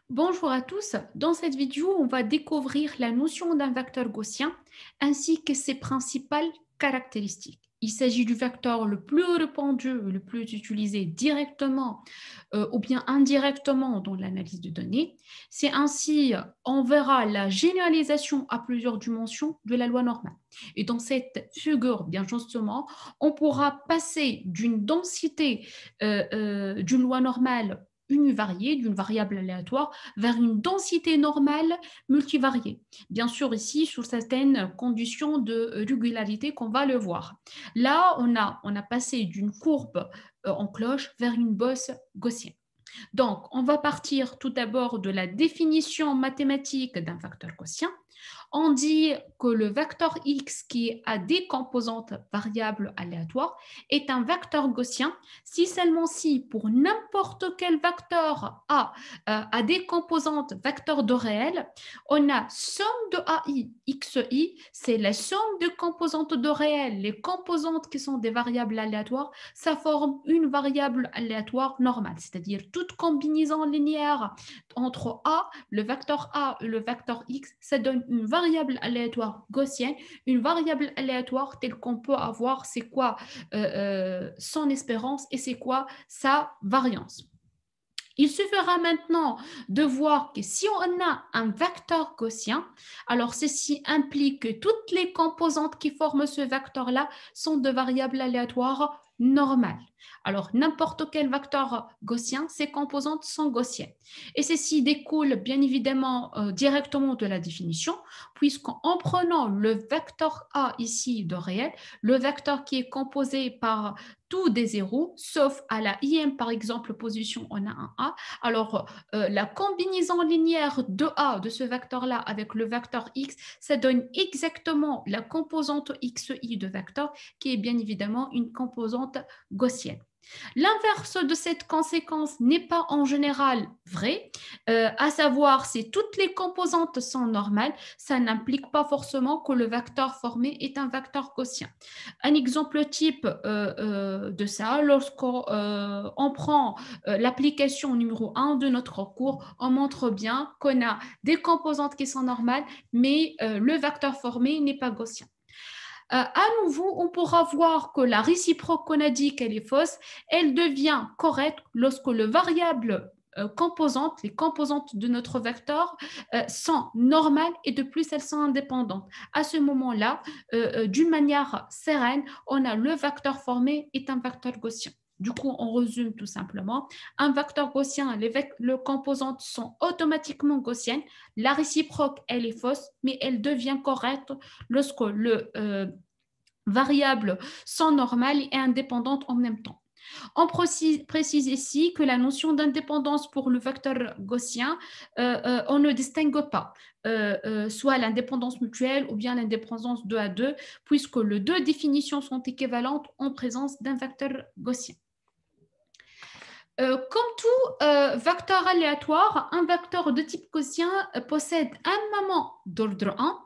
Bonjour à tous. Dans cette vidéo, on va découvrir la notion d'un vecteur gaussien ainsi que ses principales caractéristiques. Il s'agit du vecteur le plus répandu, le plus utilisé directement ou bien indirectement dans l'analyse de données. C'est ainsi, on verra la généralisation à plusieurs dimensions de la loi normale. Et dans cette figure, bien justement, on pourra passer d'une densité d'une loi normale univariée, d'une variable aléatoire, vers une densité normale multivariée. Bien sûr, ici, sous certaines conditions de régularité qu'on va le voir. Là, on a passé d'une courbe en cloche vers une bosse gaussienne. Donc, on va partir tout d'abord de la définition mathématique d'un vecteur gaussien. On dit que le vecteur x qui a des composantes variables aléatoires est un vecteur gaussien si seulement si pour n'importe quel vecteur a des composantes vecteurs de réel, on a somme de AI, xi, c'est la somme de composantes de réel. Les composantes qui sont des variables aléatoires, ça forme une variable aléatoire normale, c'est-à-dire toute combinaison linéaire entre le vecteur A et le vecteur X, ça donne une variable aléatoire gaussienne. Une variable aléatoire telle qu'on peut avoir, c'est quoi son espérance et c'est quoi sa variance. Il suffira maintenant de voir que si on a un vecteur gaussien, alors ceci implique que toutes les composantes qui forment ce vecteur-là sont de variables aléatoires normales. Alors, n'importe quel vecteur gaussien, ses composantes sont gaussiennes. Et ceci découle bien évidemment directement de la définition, puisqu'en prenant le vecteur A ici de réel, le vecteur qui est composé par tous des zéros, sauf à la ième, par exemple, position, on a un A. Alors, la combinaison linéaire de A de ce vecteur-là avec le vecteur X, ça donne exactement la composante XI de vecteur, qui est bien évidemment une composante gaussienne. L'inverse de cette conséquence n'est pas en général vrai, à savoir si toutes les composantes sont normales, ça n'implique pas forcément que le vecteur formé est un vecteur gaussien. Un exemple type de ça, lorsqu'on prend l'application numéro 1 de notre cours, on montre bien qu'on a des composantes qui sont normales, mais le vecteur formé n'est pas gaussien. À nouveau, on pourra voir que la réciproque qu'on a dit qu'elle est fausse, elle devient correcte lorsque le variable composante, les composantes de notre vecteur sont normales et de plus elles sont indépendantes. À ce moment-là, d'une manière sereine, on a le vecteur formé est un vecteur gaussien. Du coup, on résume tout simplement. Un vecteur gaussien, les composantes sont automatiquement gaussiennes. La réciproque, elle est fausse, mais elle devient correcte lorsque le variable sont normales et indépendantes en même temps. On précise ici que la notion d'indépendance pour le vecteur gaussien, on ne distingue pas soit l'indépendance mutuelle ou bien l'indépendance 2 à 2, puisque les deux définitions sont équivalentes en présence d'un vecteur gaussien. Comme tout vecteur aléatoire, un vecteur de type gaussien possède un moment d'ordre 1,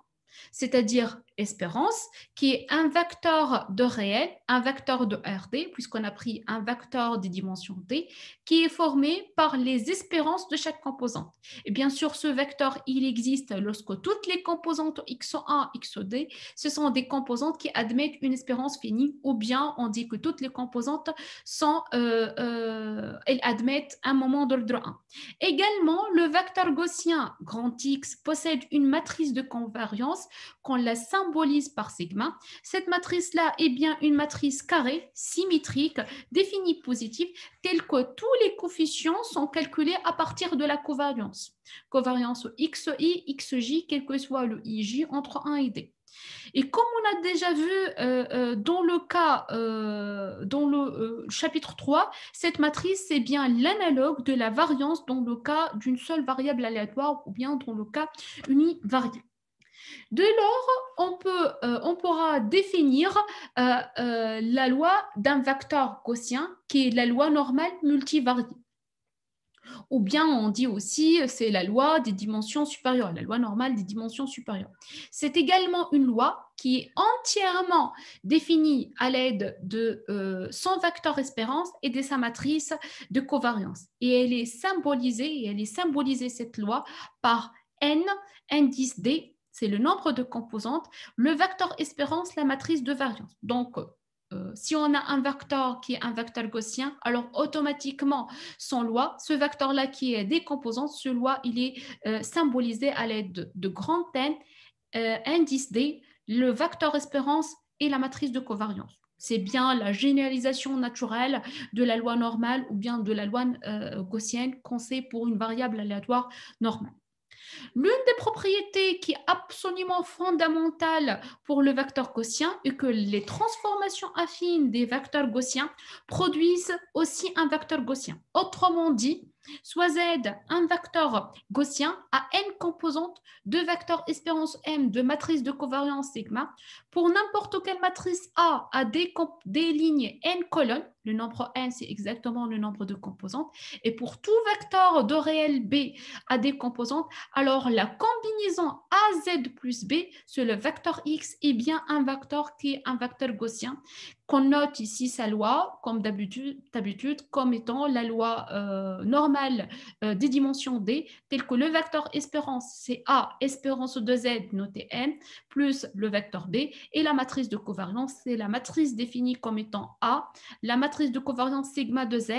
c'est-à-dire espérance, qui est un vecteur de réel, un vecteur de RD, puisqu'on a pris un vecteur de dimension D, qui est formé par les espérances de chaque composante. Et bien sûr, ce vecteur, il existe lorsque toutes les composantes XO1, XOD, ce sont des composantes qui admettent une espérance finie, ou bien on dit que toutes les composantes sont, elles admettent un moment d'ordre 1. Également, le vecteur gaussien grand X possède une matrice de convergence qu'on la symbolise par sigma. Cette matrice-là est bien une matrice carrée, symétrique, définie positive, telle que tous les coefficients sont calculés à partir de la covariance. Covariance XI, XJ, quel que soit le IJ entre 1 et D. Et comme on a déjà vu dans le cas, dans le chapitre 3, cette matrice, c'est bien l'analogue de la variance dans le cas d'une seule variable aléatoire ou bien dans le cas univarié. Dès lors, on pourra définir la loi d'un vecteur gaussien qui est la loi normale multivariée. Ou bien on dit aussi c'est la loi des dimensions supérieures, la loi normale des dimensions supérieures. C'est également une loi qui est entièrement définie à l'aide de son vecteur espérance et de sa matrice de covariance. Et elle est symbolisée cette loi par n, indice D, c'est le nombre de composantes, le vecteur espérance, la matrice de variance. Donc, si on a un vecteur qui est un vecteur gaussien, alors automatiquement, son loi, ce vecteur-là qui est décomposant, ce loi, il est symbolisé à l'aide de grand N, indice D, le vecteur espérance et la matrice de covariance. C'est bien la généralisation naturelle de la loi normale ou bien de la loi gaussienne qu'on sait pour une variable aléatoire normale. L'une des propriétés qui est absolument fondamentale pour le vecteur gaussien est que les transformations affines des vecteurs gaussiens produisent aussi un vecteur gaussien. Autrement dit, soit Z, un vecteur gaussien, a n composantes de vecteurs espérance M de matrice de covariance sigma. Pour n'importe quelle matrice A a des lignes n colonnes, le nombre n c'est exactement le nombre de composantes, et pour tout vecteur de réel B a des composantes, alors la combinaison AZ plus B sur le vecteur X est bien un vecteur qui est un vecteur gaussien, qu'on note ici sa loi, comme d'habitude, comme étant la loi normale des dimensions D, telle que le vecteur espérance, c'est A, espérance de Z, noté N, plus le vecteur B, et la matrice de covariance, c'est la matrice définie comme étant A, la matrice de covariance sigma de Z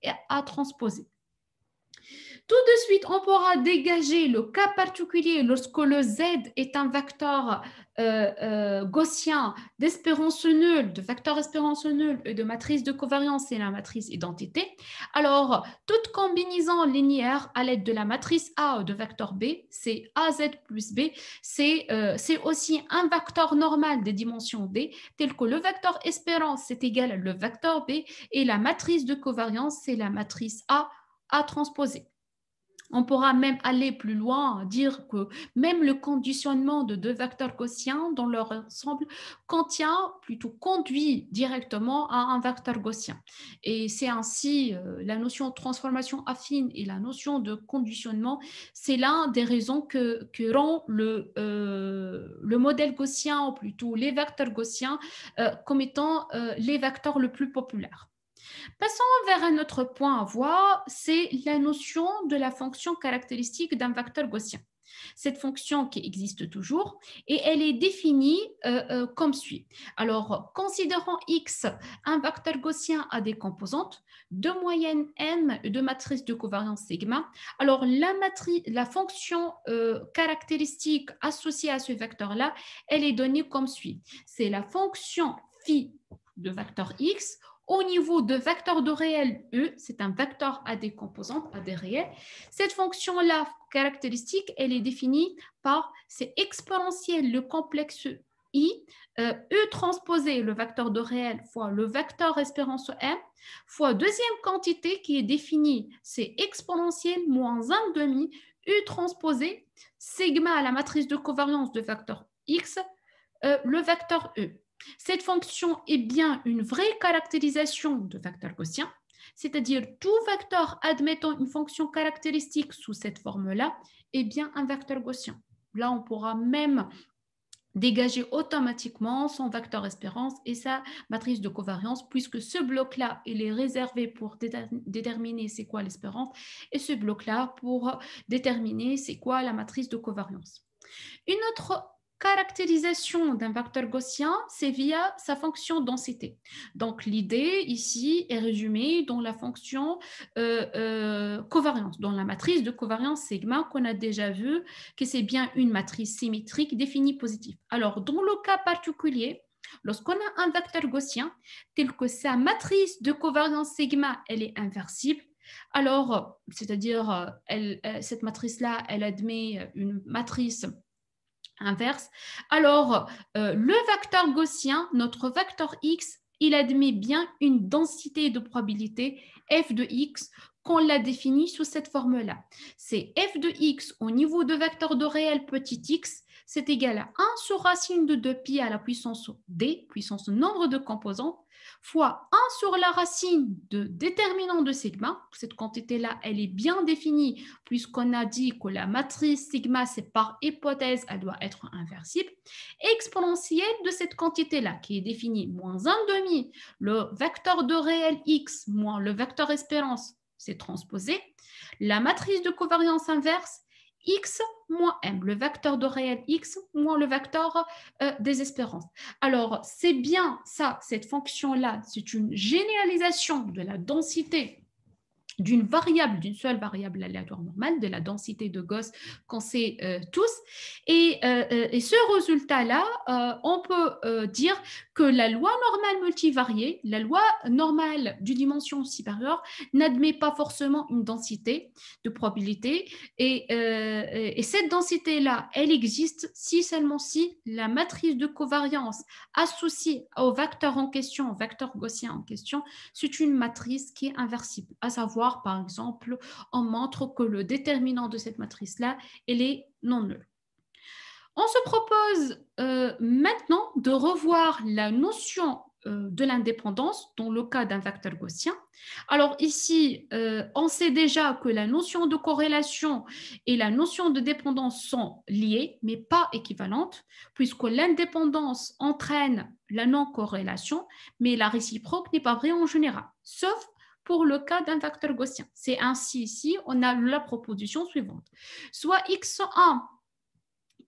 est A transposée. Tout de suite, on pourra dégager le cas particulier lorsque le Z est un vecteur gaussien d'espérance nulle, de vecteur espérance nulle et de matrice de covariance et la matrice identité. Alors, toute combinaison linéaire à l'aide de la matrice A de vecteur B, c'est AZ plus B, c'est aussi un vecteur normal des dimensions D, tel que le vecteur espérance, c'est égal à le vecteur B, et la matrice de covariance, c'est la matrice A transposée. On pourra même aller plus loin, dire que même le conditionnement de deux vecteurs gaussiens dans leur ensemble conduit directement à un vecteur gaussien. Et c'est ainsi la notion de transformation affine et la notion de conditionnement, c'est l'un des raisons que rend le modèle gaussien, ou plutôt les vecteurs gaussiens, comme étant les vecteurs les plus populaires. Passons vers un autre point à voir, c'est la notion de la fonction caractéristique d'un vecteur gaussien. Cette fonction qui existe toujours et elle est définie comme suit. Alors, considérons X un vecteur gaussien à des composantes, de moyenne M de matrice de covariance sigma. Alors, la fonction caractéristique associée à ce vecteur-là, elle est donnée comme suit. C'est la fonction phi de vecteur X au niveau de vecteur de réel E, c'est un vecteur à des composantes, à des réels. Cette fonction-là caractéristique, elle est définie par, c'est exponentielle le complexe I, E transposé, le vecteur de réel, fois le vecteur espérance M, fois deuxième quantité qui est définie, c'est exponentielle moins 1 demi, U transposé, sigma à la matrice de covariance de vecteur X, le vecteur E. Cette fonction est bien une vraie caractérisation de vecteur gaussien, c'est-à-dire tout vecteur admettant une fonction caractéristique sous cette forme-là est bien un vecteur gaussien. Là, on pourra même dégager automatiquement son vecteur espérance et sa matrice de covariance, puisque ce bloc-là, il est réservé pour déterminer c'est quoi l'espérance et ce bloc-là pour déterminer c'est quoi la matrice de covariance. Une autre caractérisation d'un vecteur gaussien, c'est via sa fonction densité. Donc, l'idée ici est résumée dans la fonction covariance, dans la matrice de covariance sigma qu'on a déjà vu, que c'est bien une matrice symétrique définie positive. Alors, dans le cas particulier, lorsqu'on a un vecteur gaussien, tel que sa matrice de covariance sigma, elle est inversible, alors, c'est-à-dire, cette matrice-là, elle admet une matrice inverse. Alors, le vecteur gaussien, notre vecteur X, il admet bien une densité de probabilité f de X qu'on l'a définie sous cette forme-là. C'est f de X au niveau de vecteur de réel petit x, c'est égal à 1 sur racine de 2pi à la puissance d, puissance nombre de composantes, fois 1 sur la racine de déterminant de sigma. Cette quantité-là, elle est bien définie puisqu'on a dit que la matrice sigma, c'est par hypothèse, elle doit être inversible. Exponentielle de cette quantité-là, qui est définie moins 1 demi, le vecteur de réel x moins le vecteur espérance, c'est transposé. La matrice de covariance inverse, x moins m, le vecteur de réel x moins le vecteur des espérances. Alors, c'est bien ça, cette fonction-là, c'est une généralisation de la densité d'une variable, d'une seule variable aléatoire normale, de la densité de Gauss qu'on sait tous. Et ce résultat-là, on peut dire que la loi normale multivariée, la loi normale d'une dimension supérieure, n'admet pas forcément une densité de probabilité. Et cette densité-là, elle existe si seulement si la matrice de covariance associée au vecteur en question, au vecteur gaussien en question, c'est une matrice qui est inversible, à savoir, par exemple, on montre que le déterminant de cette matrice-là, elle est non nulle. On se propose maintenant de revoir la notion de l'indépendance dans le cas d'un vecteur gaussien. Alors ici, on sait déjà que la notion de corrélation et la notion de dépendance sont liées, mais pas équivalentes, puisque l'indépendance entraîne la non-corrélation, mais la réciproque n'est pas vraie en général, sauf pour le cas d'un vecteur gaussien. C'est ainsi ici, on a la proposition suivante. Soit x1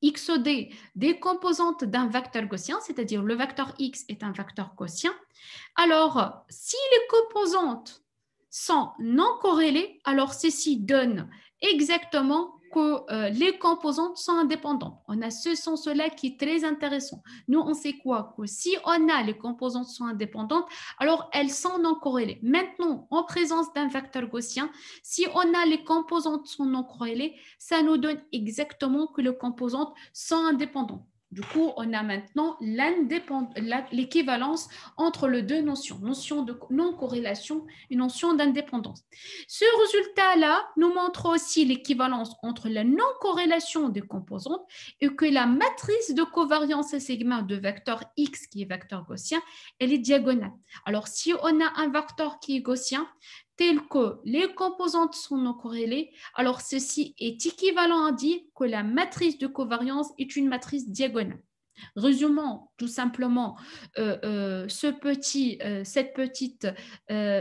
xd des composantes d'un vecteur gaussien, c'est-à-dire le vecteur x est un vecteur gaussien, alors si les composantes sont non corrélées, alors ceci donne exactement que les composantes sont indépendantes. On a ce sens-là qui est très intéressant. Nous, on sait quoi? Que si on a les composantes sont indépendantes, alors elles sont non corrélées. Maintenant, en présence d'un vecteur gaussien, si on a les composantes sont non corrélées, ça nous donne exactement que les composantes sont indépendantes. Du coup, on a maintenant l'équivalence entre les deux notions, notion de non-corrélation et notion d'indépendance. Ce résultat-là nous montre aussi l'équivalence entre la non-corrélation des composantes et que la matrice de covariance à sigma de vecteur x, qui est vecteur gaussien, elle est diagonale. Alors, si on a un vecteur qui est gaussien, tel que les composantes sont non corrélées, alors ceci est équivalent à dire que la matrice de covariance est une matrice diagonale. Résumons tout simplement cette petite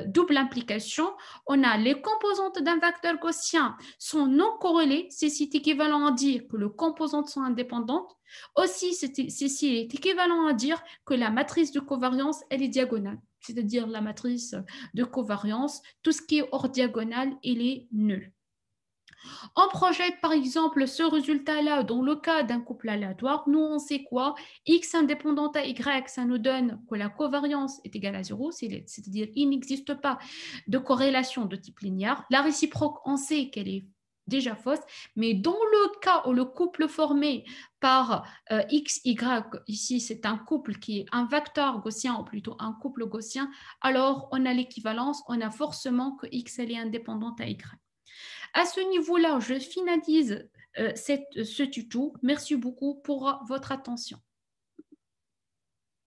double implication. On a les composantes d'un vecteur gaussien sont non corrélées, ceci est équivalent à dire que les composantes sont indépendantes. Aussi, ceci est équivalent à dire que la matrice de covariance, elle est diagonale, c'est-à-dire la matrice de covariance, tout ce qui est hors diagonale, il est nul. On projette par exemple ce résultat-là dans le cas d'un couple aléatoire. Nous, on sait quoi? X indépendante à Y, ça nous donne que la covariance est égale à 0, c'est-à-dire il n'existe pas de corrélation de type linéaire. La réciproque, on sait qu'elle est déjà fausse, mais dans le cas où le couple formé par x, y, ici c'est un couple qui est un vecteur gaussien ou plutôt un couple gaussien, alors on a l'équivalence, on a forcément que x elle est indépendante à y. À ce niveau-là, je finalise ce tuto. Merci beaucoup pour votre attention.